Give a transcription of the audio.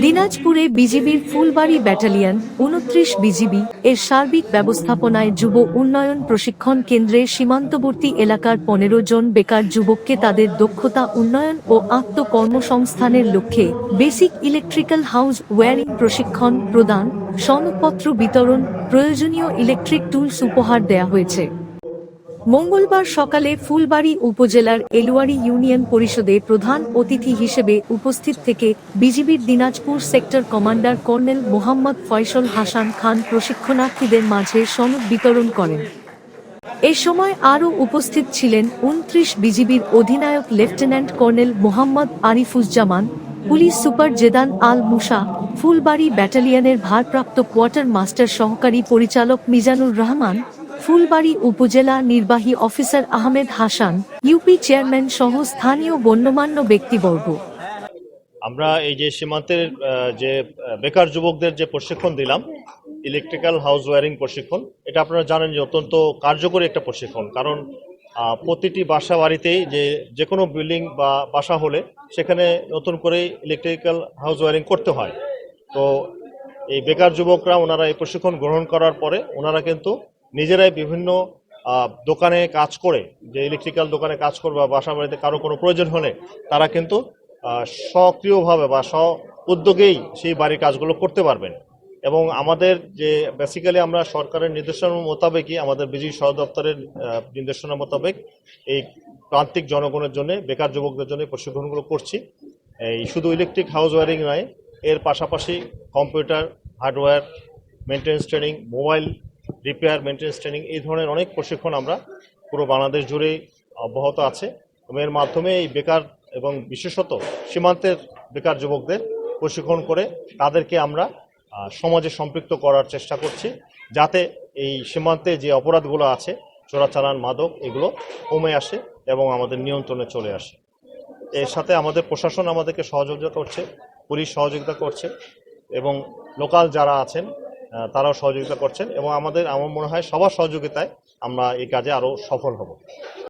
দিনাজপুরে বিজিবির Phulbari battalion ২৯ BGB এর সার্বিক ব্যবস্থাপনায় যুব উন্নয়ন প্রশিক্ষণ কেন্দ্রে সীমান্তবর্তী এলাকার ১৫ জন বেকার যুবককে তাদের দক্ষতা উন্নয়ন ও আত্মকর্মসংস্থানের লক্ষ্যে বেসিক ইলেকট্রিক্যাল হাউস ওয়্যারিং প্রশিক্ষণ প্রদান, সনদপত্র বিতরণ, প্রয়োজনীয় ইলেকট্রিক টুলস উপহার দেয়া হয়েছে। মঙ্গলবার সকালে ফুলবাড়ী উপজেলার এলুয়ারি ইউনিয়ন পরিষদে প্রধান অতিথি হিসেবে উপস্থিত থেকে বিজিবির Dinajpur sector commander colonel Mohammad Faisal Hasan Khan প্রশিক্ষণার্থীদের মাঝে সনদ বিতরণ করেন। এ সময় আরও উপস্থিত ছিলেন ২৯ বিজিবির অধিনায়ক lieutenant colonel Mohammad Arifuzzaman, police super Zedan Al Musa, Phulbari ব্যাটালিয়নের ভারপ্রাপ্ত কোয়ার্টার মাস্টার সহকারী পরিচালক মিজানুর রহমান, ফুলবাড়ী উপজেলা নির্বাহী officer Ahmed Hasan, UP chairman সহ স্থানীয় গণ্যমান্য ব্যক্তিবর্গ। আমরা এই যে সীমান্তের যে বেকার যুবকদের যে প্রশিক্ষণ দিলাম, ইলেকট্রিক্যাল হাউস ওয়্যারিং প্রশিক্ষণ, এটা আপনারা জানেন যে অত্যন্ত কার্যকরী একটা প্রশিক্ষণ। কারণ প্রতিটি বাসা বাড়িতেই যে কোনো বিল্ডিং বা বাসা হলে সেখানে নতুন করে ইলেকট্রিক্যাল হাউস ওয়্যারিং করতে হয়। তো এই বেকার যুবকরা ওনারা এই প্রশিক্ষণ গ্রহণ করার পরে ওনারা কিন্তু নিজেরাই বিভিন্ন দোকানে কাজ করে, যে ইলেকট্রিক্যাল দোকানে কাজ করবে বা বাসা বাড়িতে কারো কোনো প্রয়োজন হলে তারা কিন্তু সক্রিয়ভাবে বা স্ব উদ্যোগেই সেই বাড়ির কাজগুলো করতে পারবেন। এবং আমাদের যে বেসিক্যালি আমরা সরকারের নির্দেশনা মোতাবেকই, আমাদের বিজিবি সদর দপ্তরের নির্দেশনা মোতাবেক এই প্রান্তিক জনগণের জন্য, বেকার যুবকদের জন্য প্রশিক্ষণগুলো করছি। এই শুধু ইলেকট্রিক হাউস ওয়্যারিং নয়, এর পাশাপাশি computer hardware maintenance training, mobile repair maintenance training, এই ধরনের অনেক প্রশিক্ষণ আমরা পুরো বাংলাদেশ জুড়েই অব্যাহত আছে। এবং এর মাধ্যমে এই বেকার এবং বিশেষত সীমান্তের বেকার যুবকদের প্রশিক্ষণ করে তাদেরকে আমরা সমাজে সম্পৃক্ত করার চেষ্টা করছি, যাতে এই সীমান্তে যে অপরাধগুলো আছে, চোরাচালান, মাদক, এগুলো কমে আসে এবং আমাদের নিয়ন্ত্রণে চলে আসে। এর সাথে আমাদের প্রশাসন আমাদেরকে সহযোগিতা করছে, পুলিশ সহযোগিতা করছে এবং লোকাল যারা আছেন তারাও সহযোগিতা করছেন। এবং আমার মনে হয় সবার সহযোগিতায় আমরা এই কাজে আরও সফল হব।